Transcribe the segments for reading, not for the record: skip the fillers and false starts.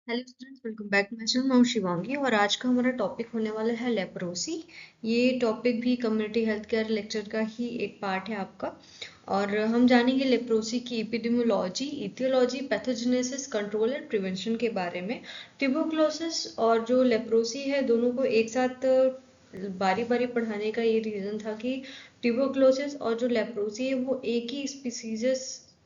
Hello students, welcome back to my channel. मैं हूं शिवांगी और आज का हमारा टॉपिक होने वाला है लेप्रोसी। ये टॉपिक भी कम्युनिटी हेल्थ केयर लेक्चर का ही एक पार्ट है आपका। और हम जानेंगे लेप्रोसी की epidemiology, etiology, pathogenesis, control and prevention के बारे में। ट्यूबरकुलोसिस और जो लेप्रोसी है दोनों को एक साथ बारी बारी पढ़ाने का ये रीज़न था कि ट्यूबरकुलोसिस और जो लेप्रोसी है वो एक ही स्पीसीज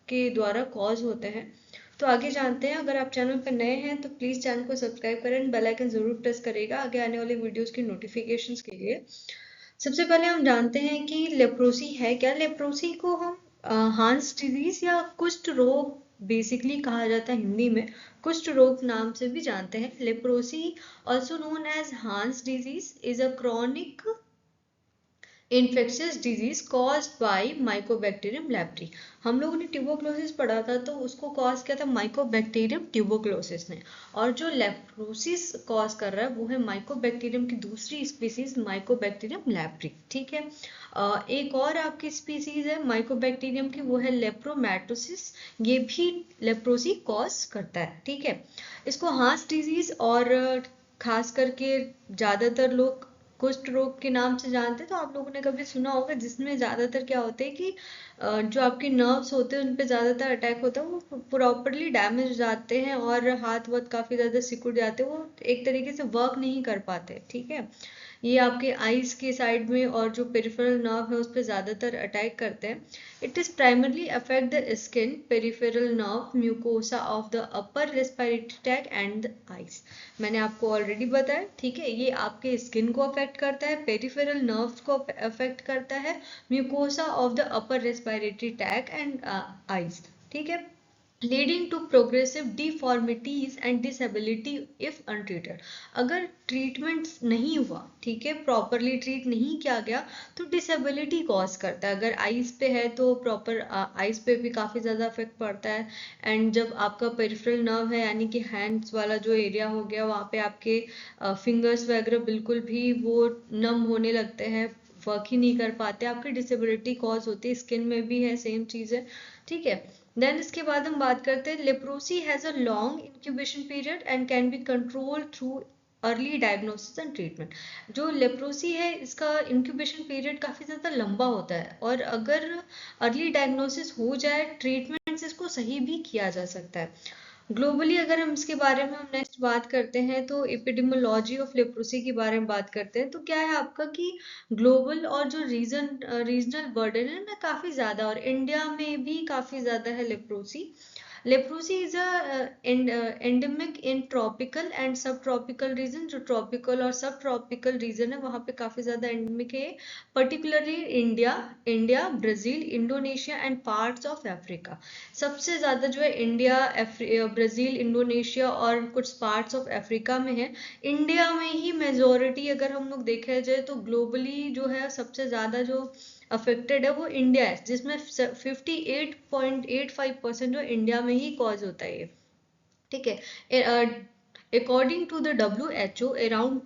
के द्वारा कॉज होते हैं। तो आगे जानते हैं। अगर आप चैनल पर नए हैं तो प्लीज़ चैनल को सब्सक्राइब करें, बेल आइकन जरूर प्रेस करेगा आगे आने वाले वीडियोस की नोटिफिकेशंस के लिए। सबसे पहले हम जानते हैं कि लेप्रोसी है क्या। लेप्रोसी को हम हांस डिजीज या कुष्ठ रोग बेसिकली कहा जाता है हिंदी में, कुष्ठ रोग नाम से भी जानते हैं। Leprosy also known as Hansen's disease is a chronic infectious disease caused by mycobacterium leprae. हम लोगों ने ट्यूबरक्लोसिस पढ़ा था तो उसको कॉज किया था माइकोबैक्टीरियम ट्यूबरक्लोसिस ने, और जो लेप्रोसिस कॉज कर रहा है वो है माइकोबैक्टीरियम की दूसरी स्पीसीज माइकोबैक्टीरियम लेप्री। ठीक है। एक और आपकी स्पीसीज है माइकोबैक्टीरियम की, वो है लेप्रोमैटोसिस। ये भी लेप्रोसी कॉज करता है। ठीक है। इसको हांस डिजीज और खास करके ज्यादातर लोग कुष्ठ रोग के नाम से जानते हैं। तो आप लोगों ने कभी सुना होगा, जिसमें ज्यादातर क्या होता है कि जो आपके नर्व्स होते हैं उन पे ज्यादातर अटैक होता है, वो प्रॉपरली डैमेज हो जाते हैं और हाथ वाथ काफी ज्यादा सिकुड़ जाते हैं, वो एक तरीके से वर्क नहीं कर पाते। ठीक है। ये आपके आईज के साइड में और जो पेरिफेरल नर्व है उस पर ज्यादातर अटैक करते हैं। It is primarily affect the skin, peripheral nerve, mucosa of the upper respiratory tract and the eyes. मैंने आपको ऑलरेडी बताया। ठीक है। ये आपके स्किन को अफेक्ट करता है, पेरिफेरल नर्व्स को अफेक्ट करता है, mucosa of the upper respiratory tract and eyes. ठीक है। Leading to progressive deformities and disability if untreated. अगर ट्रीटमेंट नहीं हुआ, ठीक है, प्रॉपरली ट्रीट नहीं किया गया तो डिसेबिलिटी कॉज करता है। अगर आइज पे है तो प्रॉपर आइज पे भी काफी ज्यादा इफेक्ट पड़ता है। एंड जब आपका पेरिफेरल नर्व है यानी कि हैंड्स वाला जो एरिया हो गया, वहाँ पे आपके फिंगर्स वगैरह बिल्कुल भी वो नम होने लगते हैं, वर्क ही नहीं कर पाते, आपकी डिसेबिलिटी कॉज होती है। स्किन में भी है, सेम चीज है। ठीक है। देन इसके बाद हम बात करते हैं, leprosy has a long incubation period and can be controlled through early diagnosis and treatment. जो लेप्रोसी है इसका इंक्यूबेशन पीरियड काफी ज्यादा लंबा होता है, और अगर अर्ली डायग्नोसिस हो जाए, ट्रीटमेंट से इसको सही भी किया जा सकता है। ग्लोबली अगर हम इसके बारे में हम नेक्स्ट बात करते हैं तो एपिडेमियोलॉजी ऑफ लेप्रोसी के बारे में बात करते हैं। तो क्या है आपका कि ग्लोबल और जो रीजनल बर्डन है ना काफी ज्यादा, और इंडिया में भी काफी ज्यादा है leprosy. Leprosy is endemic in tropical and सब ट्रॉपिकल रीजन। जो ट्रॉपिकल और सब ट्रॉपिकल रीजन है वहां पे काफी ज्यादा एंडेमिक है, particularly India India Brazil, Indonesia and parts of Africa. सबसे ज्यादा जो है इंडिया, ब्राजील, इंडोनेशिया और कुछ पार्ट्स ऑफ अफ्रीका में है। इंडिया में ही मेजोरिटी अगर हम लोग देखा जाए तो ग्लोबली जो है सबसे ज्यादा जो अफेक्टेड है वो इंडिया है, जिसमें 58.85% जो इंडिया में ही कॉज होता है ये। ठीक है। According to the WHO, around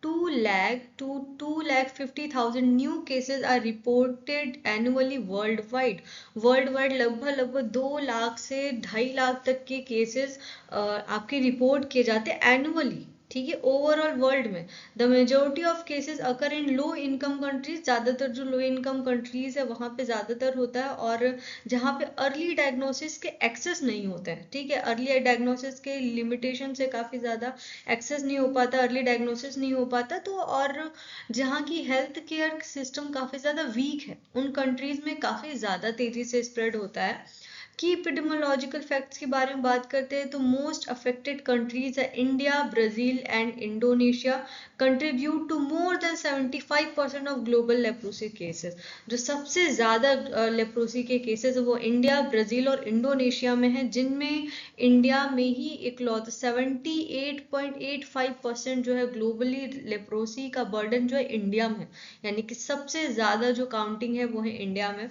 2 lakh to 2,50,000 new cases are reported annually worldwide। World wide लगभग लगभग 2 लाख से 2.5 लाख तक के केसेस आपके रिपोर्ट किए जाते हैं एनुअली। ठीक है। ओवरऑल वर्ल्ड में the majority of cases occur in low income countries. ज्यादातर जो लो इनकम कंट्रीज है वहां पे ज्यादातर होता है, और जहाँ पे अर्ली डायग्नोसिस के एक्सेस नहीं होते हैं। ठीक है। अर्ली डायग्नोसिस के लिमिटेशन से काफी ज्यादा एक्सेस नहीं हो पाता, अर्ली डायग्नोसिस नहीं हो पाता। तो और जहाँ की हेल्थ केयर सिस्टम काफी ज्यादा वीक है उन कंट्रीज में काफी ज्यादा तेजी से स्प्रेड होता है। की एपिडेमियोलॉजिकल फैक्ट्स के बारे में बात करते हैं तो मोस्ट अफेक्टेड कंट्रीज है India, Brazil and Indonesia, contribute to more than 75% of global leprosy cases. जो सबसे ज्यादा लेप्रोसी के केसेस है वो इंडिया, ब्राजील और इंडोनेशिया में है, जिनमें इंडिया में ही इकलौता 78.85% जो है ग्लोबली लेप्रोसी का बर्डन जो है इंडिया में, यानी कि सबसे ज्यादा जो काउंटिंग है वो है इंडिया में।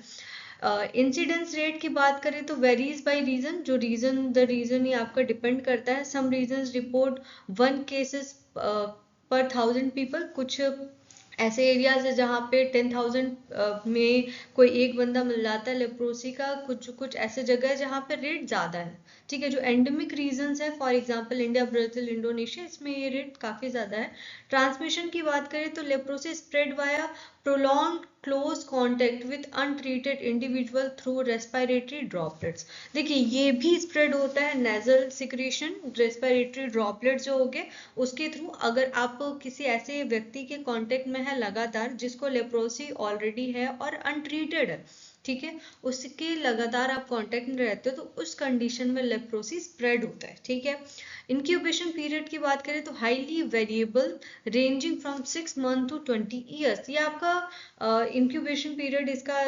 इंसिडेंस रेट की बात करें तो वेरीज बाय रीजन। जो रीजन ही आपका डिपेंड करता है। सम रीजन रिपोर्ट 1 केसेस पर 1000 पीपल, कुछ ऐसे एरियाज है जहाँ पे 10,000 में कोई एक बंदा मिल जाता है लेप्रोसी का। कुछ कुछ ऐसे जगह है जहाँ पे रेट ज़्यादा है, ठीक है। जो एंडेमिक रीजंस है, for example India, Brazil, Indonesia, इसमें ये रेट काफ़ी ज़्यादा है। ट्रांसमिशन की बात करें तो leprosy spread via prolong close contact with untreated individual through respiratory droplets. देखिए ये भी स्प्रेड होता है, नेजल सिक्रेशन, रेस्पिरेटरी ड्रॉपलेट्स जो हो गए उसके थ्रू। अगर आप किसी ऐसे व्यक्ति के कांटेक्ट में है लगातार जिसको लेप्रोसी ऑलरेडी है और अनट्रीटेड है, ठीक है, उसके लगातार आप कांटेक्ट में रहते हो तो उस कंडीशन में लेप्रोसी स्प्रेड होता है, ठीक है। इंक्यूबेशन पीरियड की बात करें तो highly variable, ranging from 6 month to 20 years. ये आपका इंक्यूबेशन पीरियड इसका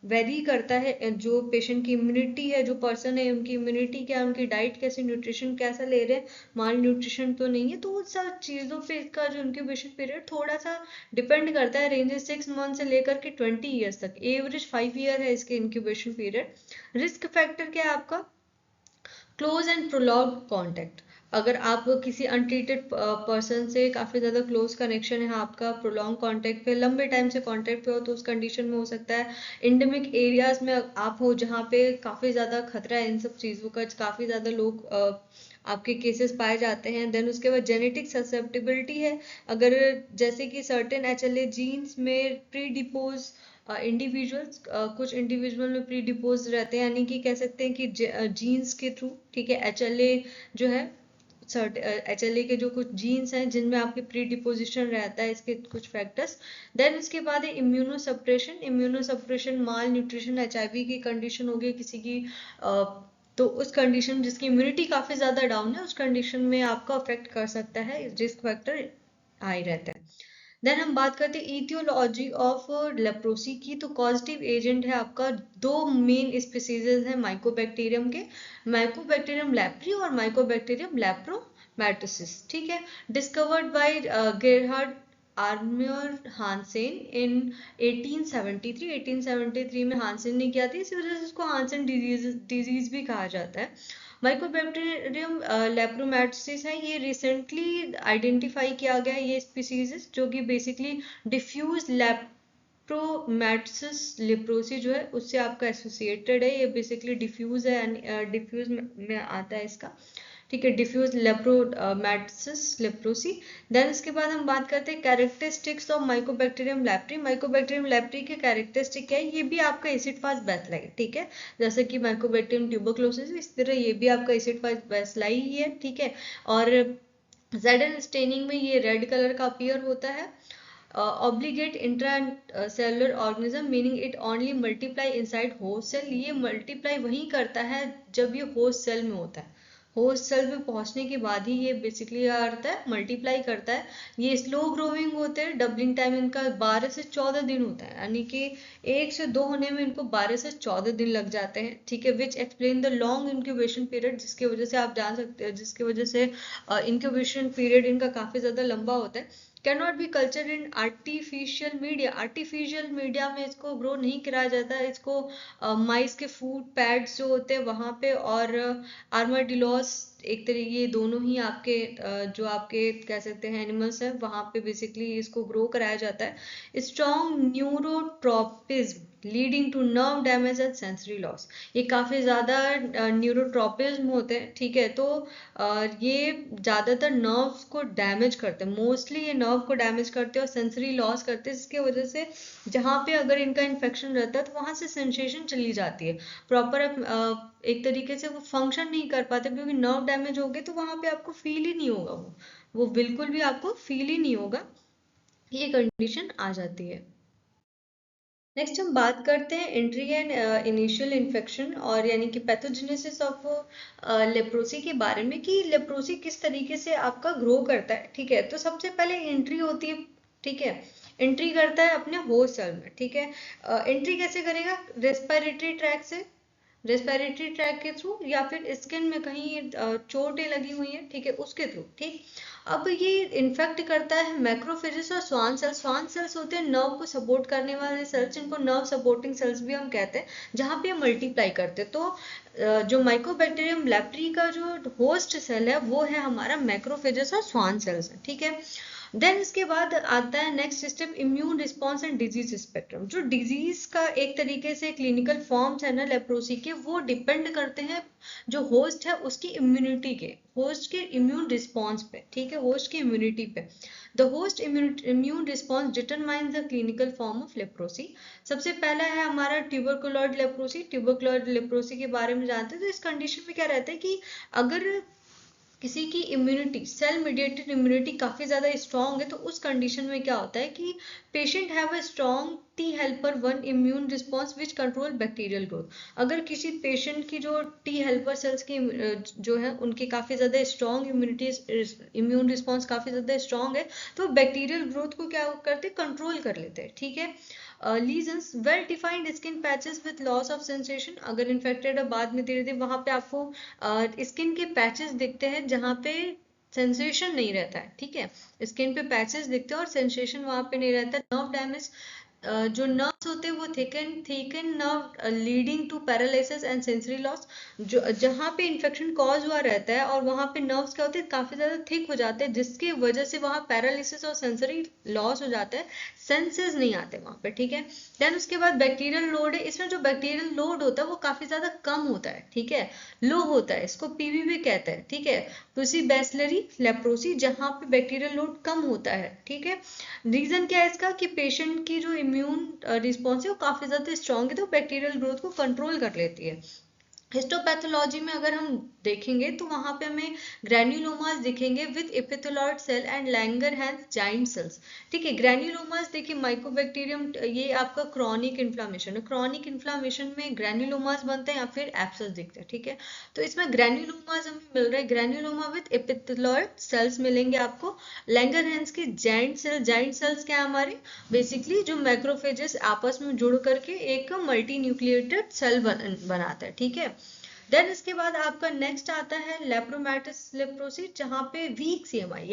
वेरी करता है। जो पेशेंट की इम्यूनिटी है, जो पर्सन है उनकी इम्यूनिटी क्या, उनकी डाइट कैसे, न्यूट्रिशन कैसा ले रहे हैं, माल न्यूट्रिशन तो नहीं है, तो उन सब चीज़ों पे इसका जो इंक्यूबेशन पीरियड थोड़ा सा डिपेंड करता है। रेंजेस 6 मंथ से लेकर के 20 ईयर्स तक, एवरेज 5 ईयर है इसके इंक्यूबेशन पीरियड। रिस्क फैक्टर क्या है आपका, क्लोज एंड प्रोलॉन्ग कॉन्टैक्ट। अगर आप किसी अनट्रीटेड पर्सन से काफ़ी ज़्यादा क्लोज कनेक्शन है आपका, प्रोलॉन्ग कांटेक्ट पे, लंबे टाइम से कांटेक्ट पे हो, तो उस कंडीशन में हो सकता है। इंडेमिक एरियाज में आप हो जहाँ पे काफ़ी ज़्यादा खतरा है इन सब चीज़ों का, काफ़ी ज़्यादा लोग आपके केसेस पाए जाते हैं। देन उसके बाद जेनेटिक ससेप्टिबिलिटी है, अगर जैसे कि सर्टेन HLA जीन्स में प्री डिपोज इंडिविजुअल्स, कुछ इंडिविजुअल में प्री डिपोज रहते हैं, यानी कि कह सकते हैं कि जीन्स के थ्रू, ठीक है, HLA जो है, HLA के जो कुछ जीन्स हैं जिनमें आपके प्री डिपोजिशन रहता है, इसके कुछ फैक्टर्स। देन उसके बाद है इम्यूनो सप्रेशन। इम्यूनो सप्रेशन, माल न्यूट्रिशन, HIV की कंडीशन हो गई किसी की, तो उस कंडीशन जिसकी इम्यूनिटी काफ़ी ज़्यादा डाउन है, उस कंडीशन में आपका अफेक्ट कर सकता है, रिस्क फैक्टर हाई रहता है। देन हम बात करते हैं इथियोलॉजी ऑफ लेप्रोसी की। तो कॉजेटिव एजेंट है आपका, दो मेन स्पीसीज हैं माइकोबैक्टीरियम के, माइकोबैक्टीरियम लेप्री और माइकोबैक्टीरियम लेप्रोमैटोसिस, ठीक है। डिस्कवर्ड बाय गेरहार्ड आर्म्योर हानसेन इन 1873। 1873 में हानसेन ने किया था, इसी वजह से उसको हानसेन डिजीज भी कहा जाता है। माइकोबैक्टीरियम लेप्रोमैटोसिस है, ये रिसेंटली आइडेंटिफाई किया गया है, ये स्पीसीज जो कि बेसिकली डिफ्यूज लेप्रोमैटोसिस लेप्रोसी जो है उससे आपका एसोसिएटेड है। ये बेसिकली डिफ्यूज है, डिफ्यूज में आता है इसका, ठीक है, डिफ्यूज लेप्रोमैटोसिस लेप्रोसी। देन इसके बाद हम बात करते हैं characteristics of Mycobacterium leprae. Mycobacterium leprae के कैरेक्टरिस्टिक क्या है, ये भी आपका एसिड फास्ट बैसिलाई है, ठीक है, जैसे कि माइकोबैक्टीरियम ट्यूबरक्लोसिस, इस तरह ये भी आपका एसिड फास्ट बैसिलाई ही है, ठीक है। और जेडन स्टेनिंग में ये रेड कलर का अपीयर होता है। Obligate intracellular organism, meaning it only multiply inside host cell. ये मल्टीप्लाई वही करता है जब ये होस्ट सेल में होता है, होस्ट सेल में पहुंचने के बाद ही ये बेसिकली क्या करता है, मल्टीप्लाई करता है। ये स्लो ग्रोइंग होते हैं, डबलिंग टाइम इनका 12 से 14 दिन होता है, यानी कि 1 से 2 होने में इनको 12 से 14 दिन लग जाते हैं, ठीक है। Which explain the long incubation period, जिसकी वजह से आप जान सकते हैं, जिसकी वजह से इंक्यूबेशन पीरियड इनका काफ़ी ज़्यादा लंबा होता है। Can not be culture in artificial media. Artificial media में इसको ग्रो नहीं कराया जाता है, इसको माइस के फूड पैड्स जो होते हैं वहाँ पे, और आर्माडिलोस, एक तरीके ये दोनों ही आपके जो आपके कह सकते हैं एनिमल्स हैं वहाँ पे बेसिकली इसको ग्रो कराया जाता है। Strong neurotropism leading to nerve damage and sensory loss. ये काफ़ी ज़्यादा न्यूरोट्रोपिज्म होते हैं, ठीक है, तो ये ज़्यादातर नर्व्स को डैमेज करते हैं, मोस्टली ये नर्व को डैमेज करते हैं और सेंसरी लॉस करते हैं, जिसकी वजह से जहाँ पे अगर इनका इन्फेक्शन रहता है तो वहाँ से सेंसेशन चली जाती है, प्रॉपर एक तरीके से वो फंक्शन नहीं कर पाते, क्योंकि नर्व डैमेज हो गए तो वहाँ पे आपको फील ही नहीं होगा, वो बिल्कुल भी आपको फील ही नहीं होगा, ये कंडीशन आ जाती है। नेक्स्ट हम बात करते हैं एंट्री एंड इनिशियल इन्फेक्शन, और यानी कि पैथोजेनेसिस ऑफ लेप्रोसी के बारे में, कि लेप्रोसी किस तरीके से आपका ग्रो करता है, ठीक है। तो सबसे पहले एंट्री होती है, ठीक है, एंट्री करता है अपने होस्ट सेल में, ठीक है। एंट्री कैसे करेगा, रेस्पिरेटरी ट्रैक से, रेस्पिरेटरी ट्रैक के थ्रू, या फिर स्किन में कहीं चोटें लगी हुई हैं, ठीक है, उसके थ्रू, ठीक। अब ये इन्फेक्ट करता है मैक्रोफेजेस और स्वान सेल्स। स्वान सेल्स होते हैं नर्व को सपोर्ट करने वाले सेल्स, इनको नर्व सपोर्टिंग सेल्स भी हम कहते हैं, जहाँ पे ये मल्टीप्लाई करते हैं। तो जो माइकोबैक्टीरियम लेप्री का जो होस्ट सेल है वो है हमारा मैक्रोफेजेस और स्वान सेल्स है, ठीक है। देन इसके बाद आता है next step immune response and disease spectrum. जो डिजीज का एक तरीके से क्लिनिकल फॉर्म्स है ना लेप्रोसी के, वो डिपेंड करते हैं जो होस्ट है उसकी इम्यूनिटी के, होस्ट के इम्यून रिस्पॉन्स पे, ठीक है, होस्ट की इम्यूनिटी पे। The host immune response determines the clinical form of leprosy. सबसे पहला है हमारा ट्यूबरकुलॉइड लेप्रोसी। ट्यूबरकुलॉइड लेप्रोसी के बारे में जानते हैं। तो इस कंडीशन में क्या रहता है कि अगर किसी की इम्यूनिटी, सेल मीडिएटेड इम्यूनिटी काफी ज्यादा स्ट्रांग है, तो उस कंडीशन में क्या होता है कि patient have a strong T helper one immune response which control bacterial growth. अगर किसी पेशेंट की जो टी हेल्पर सेल्स की जो है उनकी काफी ज्यादा स्ट्रांग इम्यूनिटी, इम्यून रिस्पॉन्स काफी ज्यादा स्ट्रांग है, तो बैक्टीरियल ग्रोथ को क्या करते, कंट्रोल कर लेते हैं, ठीक है। Lesions, well defined skin patches with loss of sensation. अगर इन्फेक्टेड है बाद में धीरे धीरे वहां पे आपको स्किन के पैचेस दिखते हैं जहाँ पे सेंसेशन नहीं रहता है, ठीक है, स्किन पे पैचेस दिखते हैं और सेंसेशन वहां पे नहीं रहता। नर्व डैमेज, जो नर्व्स होते हैं वो thicken nerve leading to paralysis and sensory loss. जो जहाँ पे इन्फेक्शन कॉज हुआ रहता है और वहां पे नर्व्स क्या होते हैं, काफी ज्यादा थिक हो जाते हैं, जिसकी वजह से वहां पैरालिसिस और सेंसरी लॉस हो जाता है, सेंसेस नहीं आते वहां पे, ठीक है। देन उसके बाद बैक्टीरियल लोड है। इसमें जो बैक्टीरियल लोड होता है वो काफी ज्यादा कम होता है, ठीक है, लो होता है, इसको पीबीवी कहते हैं, ठीक है। पुसी बैसिलरी लेप्रोसी, जहाँ पे बैक्टीरियल लोड कम होता है, ठीक है। रीजन क्या है इसका कि पेशेंट की जो इम्यून रिस्पॉन्स है वो काफी ज्यादा स्ट्रांग है, तो बैक्टीरियल ग्रोथ को कंट्रोल कर लेती है। हिस्टोपैथोलॉजी में अगर हम देखेंगे तो वहां पे हमें ग्रैन्युलोमास दिखेंगे with epithelioid cell and Langerhans giant cells, ठीक है। ग्रैन्युलोमास देखिए माइकोबैक्टीरियम, ये आपका क्रॉनिक इन्फ्लामेशन है, क्रॉनिक इन्फ्लामेशन में ग्रैन्युलोमास बनते हैं या फिर एब्सेस दिखते हैं, ठीक है। तो इसमें ग्रैन्युलोमास हमें मिल रहा है, ग्रैन्युलोमा विद एपिथेलॉइड सेल्स मिलेंगे आपको। लैंगरहैंस के जाइंट सेल्स क्या है हमारे, बेसिकली जो मैक्रोफेजेस आपस में जुड़ करके एक मल्टी न्यूक्लिएटेड सेल बनाता है, ठीक है। देन इसके बाद आपका नेक्स्ट आता है लेप्रोमैटिस लेप्रोसी, जहाँ पे वीक सीएमआई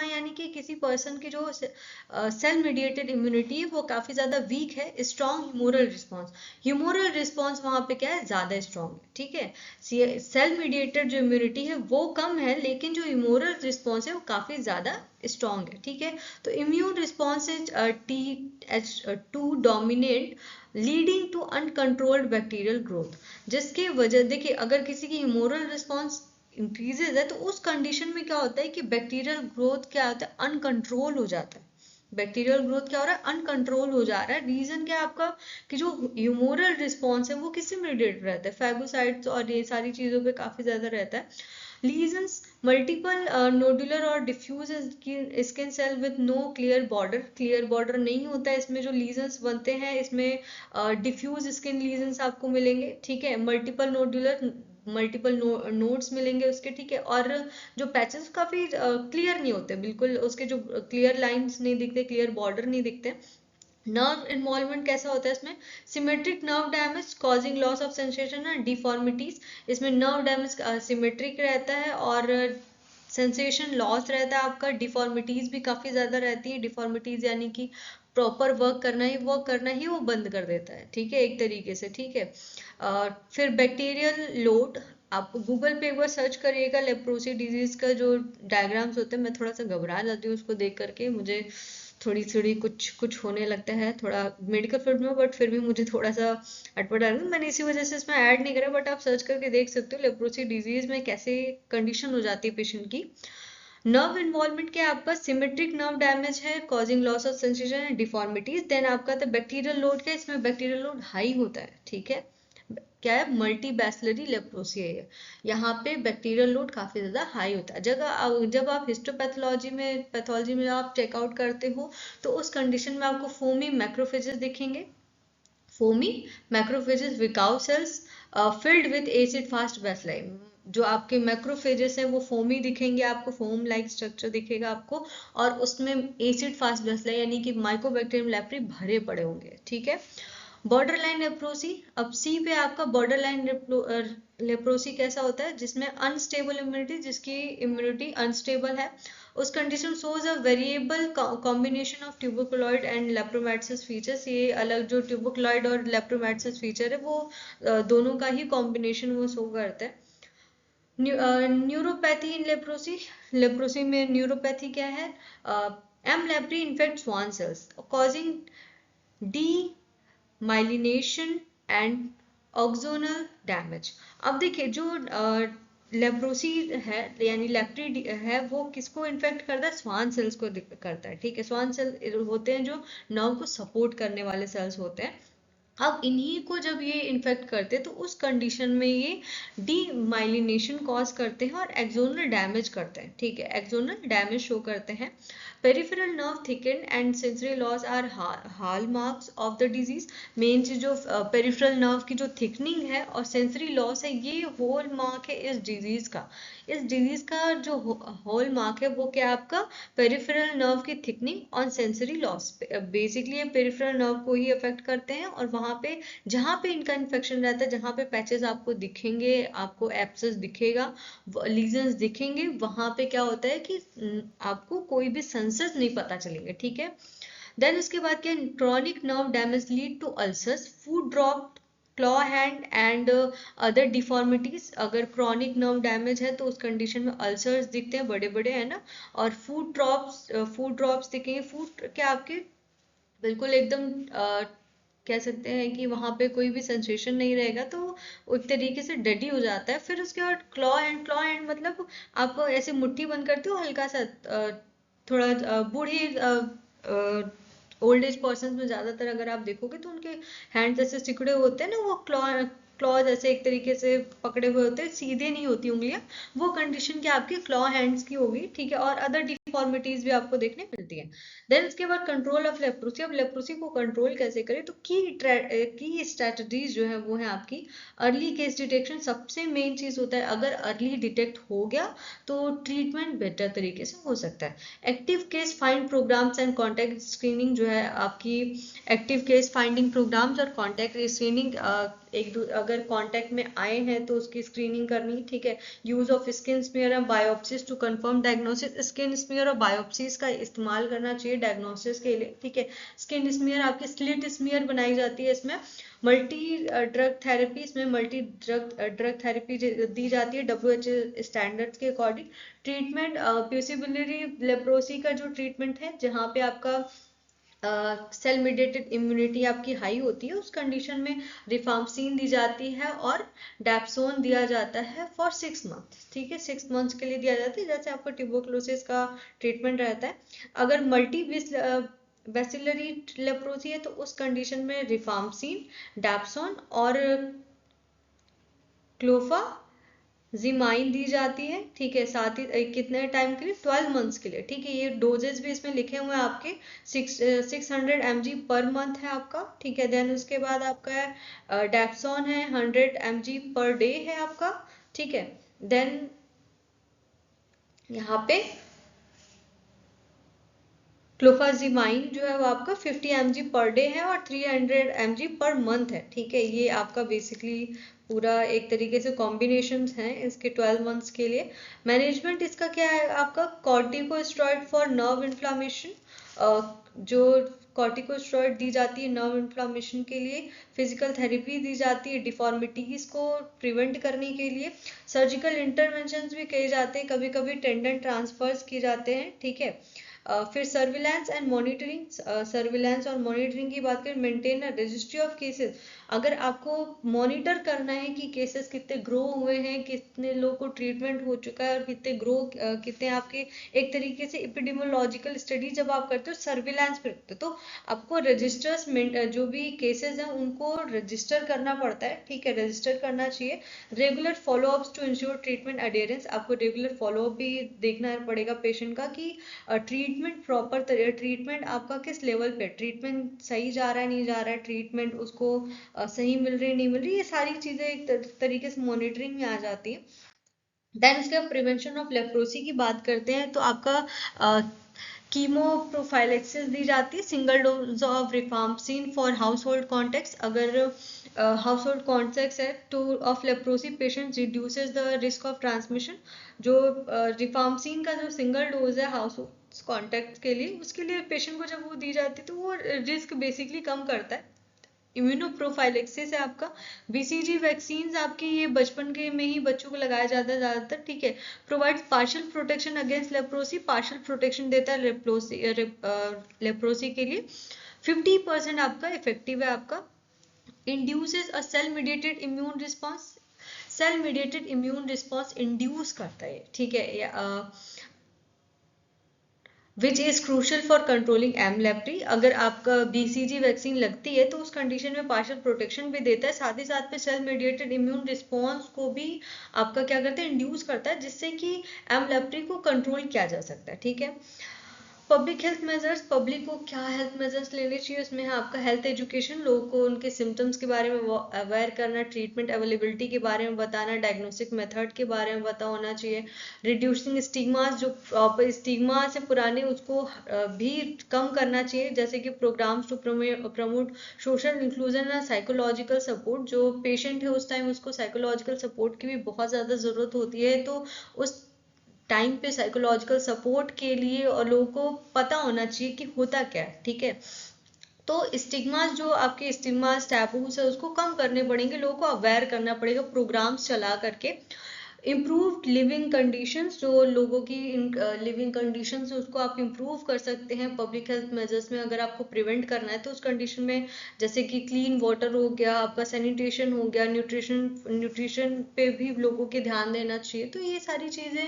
यानी कि किसी पर्सन की जो सेल मीडिएटेड इम्यूनिटी है वो काफी ज्यादा वीक है। स्ट्रॉन्ग ह्यूमोरल रिस्पॉन्स वहां पे क्या है, ज्यादा स्ट्रॉन्ग है, ठीक है। सेल मीडिएटेड जो इम्यूनिटी है वो कम है, लेकिन जो ह्यूमोरल रिस्पॉन्स है वो काफी ज्यादा स्ट्रॉन्ग है, ठीक है। तो immune response is TH2 dominate leading to uncontrolled bacterial growth, जिसकी वजह देखिए अगर किसी की ह्यूमोरल रिस्पॉन्स इंक्रीजेज है तो उस कंडीशन में क्या होता है कि बैक्टीरियल ग्रोथ क्या होता है, अनकंट्रोल हो जाता है। बैक्टीरियल ग्रोथ क्या हो रहा है, अनकंट्रोल हो जा रहा है। रीजन क्या है आपका कि जो ह्यूमोरल रिस्पॉन्स है वो किससे रिलेटेड रहता है, फैगोसाइट्स और ये सारी चीजों पे काफी ज्यादा रहता है। लीजन्स, मल्टीपल नोडुलर और diffuse skin cell with no clear border नहीं होता है इसमें। जो लीजन्स बनते हैं इसमें डिफ्यूज स्किन लीजन्स आपको मिलेंगे, ठीक है। मल्टीपल नोड्स मिलेंगे उसके, ठीक है। और जो पैचेस काफी क्लियर नहीं होते, बिल्कुल उसके जो क्लियर लाइंस नहीं दिखते, क्लियर बॉर्डर नहीं दिखते। नर्व इन्वॉल्वमेंट कैसा होता है इसमें, symmetric nerve damage causing loss of sensation and deformities. इसमें नर्व डैमेज सिमेट्रिक रहता है और सेंसेशन लॉस रहता है आपका। डिफॉर्मिटीज भी काफी ज्यादा रहती है, डिफॉर्मिटीज यानी कि प्रॉपर वर्क करना ही वो बंद कर देता है, ठीक है, एक तरीके से, ठीक है। फिर बैक्टीरियल लोड, आप गूगल पे एक बार सर्च करिएगा लेप्रोसी डिजीज का जो डायग्राम्स होते हैं, मैं थोड़ा सा घबरा जाती हूँ उसको देख करके, मुझे थोड़ी थोड़ी कुछ कुछ होने लगता है थोड़ा मेडिकल फील्ड में, बट फिर भी मुझे थोड़ा सा अटपट आ रहा है, मैंने इसी वजह से इसमें ऐड नहीं करा, बट आप सर्च करके देख सकते हो लेप्रोसी डिजीज में कैसे कंडीशन हो जाती है पेशेंट की। नर्व इन्वॉल्वमेंट क्या आपका, सिमेट्रिक नर्व डैमेज है causing loss of sensation and deformities. Then आपका था बैक्टीरियल लोड, क्या इसमें बैक्टीरियल लोड हाई होता है, ठीक है। क्या है, मल्टी बैसिलरी लेप्रोसी है, यहाँ पे बैक्टीरियल लोड काफी ज्यादा हाई होता है। जब आप पैथोलॉजी में आप चेकआउट करते हो तो उस कंडीशन में आपको फोमी मैक्रोफेजेस दिखेंगे, फोमी मैक्रोफेजेस विकाउ cells filled with acid fast bacilli. जो आपके मैक्रोफेजेस है वो फोमी दिखेंगे आपको, फोम लाइक स्ट्रक्चर दिखेगा आपको, और उसमें एसिड फास्ट बैसिलाई यानी कि माइकोबैक्टीरियम लेप्री भरे पड़े होंगे, ठीक है। बॉर्डर लाइन लेप्रोसी, अब सी पे आपका बॉर्डर लाइन लेप्रोसी कैसा होता है, जिसमें अनस्टेबल इम्यूनिटी, जिसकी इम्यूनिटी अनस्टेबल है, उस condition shows a variable combination of tuberculoid and lepromatous features. ये अलग जो ट्यूबरकुलॉइड और लेप्रोमैटिस फीचर है वो दोनों का ही कॉम्बिनेशन वो शो करता है। न्यूरोपैथी इन लेप्रोसी, लेप्रोसी में न्यूरोपैथी क्या है, M leprae infect Schwann cells causing demyelination and axonal damage. अब देखिए जो लेप्रोसी है यानी लेप्री है वो किसको इन्फेक्ट करता है, स्वान सेल्स को करता है, ठीक है। स्वान सेल होते हैं जो नर्व को सपोर्ट करने वाले सेल्स होते हैं। अब इन्हीं को जब ये इन्फेक्ट करते हैं तो उस कंडीशन में ये डीमाइलिनेशन कॉज करते हैं और एक्सोनल डैमेज करते हैं, ठीक है, एक्सोनल डैमेज शो करते हैं। Peripheral nerve thicken and sensory loss are hallmarks of the disease. Main चीज जो पेरिफेरल नर्व की जो थिकनिंग है और सेंसरी लॉस है, ये होल मार्क है इस डिजीज का। इस डिजीज का जो होल मार्क है वो क्या है आपका, पेरिफेरल नर्व की थिकनिंग और सेंसरी लॉस। बेसिकली ये पेरिफेरल नर्व को ही अफेक्ट करते हैं और वहां पे जहां पे इनका इन्फेक्शन रहता है, जहां पे पैचेस आपको दिखेंगे, आपको एब्सेस दिखेगा, लीजन्स दिखेंगे, वहां पे क्या होता है कि आपको कोई भी सेंसस नहीं पता चलेंगे, ठीक है। देन उसके बाद क्या, chronic nerve damage lead to ulcers, foot drop, claw hand and other deformities. अगर क्रॉनिक नर्व डैमेज है तो उस कंडीशन में अल्सर्स दिखते हैं बड़े बड़े, है ना, और फूड ड्रॉप्स दिखेंगे। फूड क्या आपके बिल्कुल एकदम कह सकते हैं कि वहां पे कोई भी सेंसेशन नहीं रहेगा, तो वो एक तरीके से डेडी हो जाता है। फिर उसके बाद क्लॉ हैंड मतलब आप ऐसे मुट्ठी बंद करते हो हल्का सा, थोड़ा बूढ़ी ओल्ड एज पर्सन में ज्यादातर अगर आप देखोगे तो उनके हैंड जैसे सिकुड़े होते हैं ना, वो क्लॉ जैसे एक तरीके से पकड़े हुए होते हैं, सीधे नहीं होती उंगलियां, वो कंडीशन क्या आपकी क्लॉ हैंड्स की होगी, ठीक है। और अदर डिफॉर्मिटीज भी आपको देखने मिलती है। देन उसके बाद कंट्रोल ऑफ लेप्रोसी। अब लेप्रोसी को कंट्रोल कैसे करें, तो की स्ट्रेटजीज जो है वो है आपकी अर्ली केस डिटेक्शन। सबसे मेन चीज होता है, अगर अर्ली डिटेक्ट हो गया तो ट्रीटमेंट बेटर तरीके से हो सकता है। Active case find programs and contact screening जो है आपकी, एक्टिव केस फाइंडिंग प्रोग्राम्स और कॉन्टैक्ट स्क्रीनिंग, अगर कॉन्टैक्ट में आए हैं तो उसकी स्क्रीनिंग करनी, ठीक है। Use of skin smear and biopsies to confirm diagnosis. Skin smear और बायोप्सीज का इस्तेमाल करना चाहिए डायग्नोसिस के लिए, ठीक है। स्किन स्मीयर आपकी स्लिट स्मीयर बनाई जाती है, इसमें मल्टी ड्रग थेरेपी, इसमें मल्टी ड्रग थेरेपी दी जाती है WHO स्टैंडर्ड्स के अकॉर्डिंग। ट्रीटमेंट प्यूसिबिलिटी लेप्रोसी का जो ट्रीटमेंट है, जहाँ पे आपका सेल मीडिएटेड इम्यूनिटी आपकी हाई होती है, उस कंडीशन में रिफार्मसिन दी जाती है और डैप्सोन दिया जाता है फॉर 6 मंथ, ठीक है, 6 मंथ्स के लिए दिया जाता है, जैसे आपका ट्यूबरकुलोसिस का ट्रीटमेंट रहता है। अगर मल्टी बेसिलरी लेप्रोसी है तो उस कंडीशन में रिफार्मसिन, डैप्सोन और क्लोफा जिमाइन दी जाती है, ठीक है। साथ ही कितने टाइम के लिए, 12 मंथ्स के लिए, ठीक है। ये डोजेस भी इसमें लिखे हुए हैं आपके, 600 mg पर मंथ है आपका, ठीक है। देन उसके बाद आपका डैप्सोन है 100 mg पर डे है आपका, ठीक है। देन यहाँ पे क्लोफाजिमाइन जो है वो आपका 50 mg पर डे है और 300 mg पर मंथ है, ठीक है। ये आपका बेसिकली पूरा एक तरीके से कॉम्बिनेशन है इसके 12 मंथ्स के लिए। मैनेजमेंट इसका क्या है आपका, कॉर्टिकोस्टेरॉइड फॉर नर्व इन्फ्लामेशन, जो कॉर्टिकोस्टेरॉइड दी जाती है नर्व इन्फ्लामेशन के लिए। फिजिकल थेरेपी दी जाती है डिफॉर्मिटीज को प्रिवेंट करने के लिए। सर्जिकल इंटरवेंशंस भी किए जाते हैं, कभी कभी टेंडन ट्रांसफर्स किए जाते हैं, ठीक है। फिर सर्विलांस एंड मॉनिटरिंग, सर्विलांस और मॉनिटरिंग की बात करें, maintain a registry of cases. अगर आपको मॉनिटर करना है कि केसेस कितने ग्रो हुए हैं, कितने लोगों को ट्रीटमेंट हो चुका है और कितने आपके, एक तरीके से एपिडेमियोलॉजिकल स्टडी जब आप करते हो सर्विलांस पे रखते हो, तो आपको रजिस्टर्स, जो भी केसेस हैं उनको रजिस्टर करना पड़ता है, ठीक है, रजिस्टर करना चाहिए। Regular followups to ensure treatment adherence, आपको रेगुलर फॉलोअप भी देखना पड़ेगा पेशेंट का कि ट्रीटमेंट आपका किस लेवल पे, ट्रीटमेंट सही जा रहा है नहीं जा रहा है, ट्रीटमेंट उसको सही मिल रही नहीं मिल रही, ये सारी चीजें एक तरीके से मॉनिटरिंग में आ जाती है। देन उसके बाद प्रिवेंशन ऑफ लेप्रोसी की बात करते हैं, तो आपका कीमोप्रोफाइलेक्सिस दी जाती है, single dose of rifampicin for household contacts. अगर हाउस होल्ड कॉन्टेक्स्ट है to of leprosy patient reduces the risk of transmission. जो रिफाम्पसिन का जो सिंगल डोज है हाउस कॉन्टेक्ट के लिए, उसके लिए पेशेंट को जब वो दी जाती है तो वो रिस्क बेसिकली कम करता है। इम्यूनोप्रोफाइलेक्सिस है आपका। बीसीजी वैक्सीन आपकी ये बचपन के में ही बच्चों को लगाया जाता है ज़्यादातर, ठीक है। Provide partial protection against leprosy, partial protection देता है लेप्रोसी के लिए। 50% आपका इफेक्टिव है आपका। Induces a cell mediated immune response, cell mediated immune response induce करता है, ठीक है। Which is crucial for controlling M leprae. अगर आपका बीसीजी वैक्सीन लगती है तो उस कंडीशन में पार्शियल प्रोटेक्शन भी देता है, साथ ही साथ में सेल मीडिएटेड इम्यून रिस्पॉन्स को भी आपका क्या करता है, इंड्यूस करता है, जिससे कि एमलेप्री को कंट्रोल किया जा सकता है, ठीक है। पब्लिक हेल्थ मेजर्स, पब्लिक को क्या हेल्थ मेजर्स लेने चाहिए, उसमें है आपका हेल्थ एजुकेशन, लोगों को उनके सिम्टम्स के बारे में अवेयर करना, ट्रीटमेंट अवेलेबिलिटी के बारे में बताना, डायग्नोस्टिक मेथड के बारे में पता होना चाहिए। रिड्यूसिंग स्टिग्मास, जो प्रॉपर स्टिग्मा से पुराने उसको भी कम करना चाहिए, जैसे कि programs to promote social inclusion and psychological support. जो पेशेंट है उस टाइम उसको साइकोलॉजिकल सपोर्ट की भी बहुत ज़्यादा ज़रूरत होती है, तो उस टाइम पे साइकोलॉजिकल सपोर्ट के लिए और लोगों को पता होना चाहिए कि होता क्या है, ठीक है। तो स्टिग्मास, जो आपके स्टिग्मास टैबूज है उसको कम करने पड़ेंगे, लोगों को अवेयर करना पड़ेगा प्रोग्राम्स चला करके। इम्प्रूव्ड लिविंग कंडीशंस, जो लोगों की लिविंग कंडीशंस है उसको आप इम्प्रूव कर सकते हैं पब्लिक हेल्थ मेजर्स में। अगर आपको प्रिवेंट करना है तो उस कंडीशन में जैसे कि क्लीन वाटर हो गया, आपका सैनिटेशन हो गया, न्यूट्रिशन पे भी लोगों के ध्यान देना चाहिए। तो ये सारी चीज़ें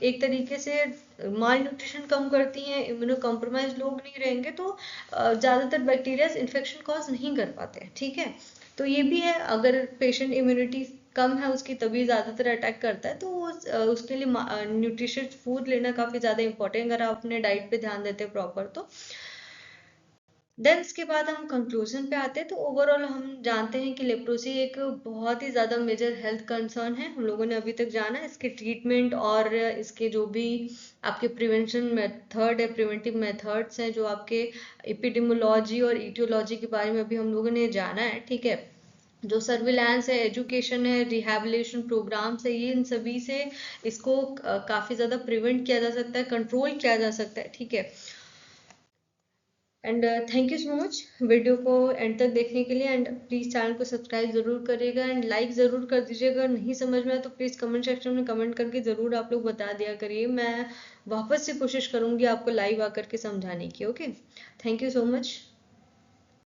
एक तरीके से माल न्यूट्रिशन कम करती हैं। इम्यूनो कॉम्प्रोमाइज लोग नहीं रहेंगे तो ज़्यादातर बैक्टीरिया इन्फेक्शन कॉज नहीं कर पाते हैं, ठीक है। तो ये भी है, अगर पेशेंट इम्यूनिटी कम है उसकी तभी ज़्यादातर अटैक करता है, तो उसके लिए न्यूट्रिशियस फूड लेना काफ़ी ज़्यादा इंपॉर्टेंट, अगर आप अपने डाइट पे ध्यान देते हैं प्रॉपर तो। देन इसके बाद हम कंक्लूजन पे आते हैं। तो ओवरऑल हम जानते हैं कि लेप्रोसी एक बहुत ही ज़्यादा मेजर हेल्थ कंसर्न है, हम लोगों ने अभी तक जाना। इसके ट्रीटमेंट और इसके जो भी आपके प्रिवेंशन मेथड है, प्रिवेंटिव मेथड्स हैं, जो आपके एपिडेमोलॉजी और ईटियोलॉजी के बारे में अभी हम लोगों ने जाना है, ठीक है। जो सर्विलांस है, एजुकेशन है, रिहैबिलिटेशन प्रोग्राम्स है, ये इन सभी से इसको काफ़ी ज़्यादा प्रिवेंट किया जा सकता है, कंट्रोल किया जा सकता है, ठीक है। And thank you so much video को एंड तक देखने के लिए। एंड प्लीज़ चैनल को सब्सक्राइब ज़रूर करिएगा एंड लाइक ज़रूर कर दीजिएगा। अगर नहीं समझ में आया तो प्लीज़ कमेंट सेक्शन में कमेंट करके ज़रूर आप लोग बता दिया करिए, मैं वापस से कोशिश करूँगी आपको लाइव आकर के समझाने की। Okay, thank you so much.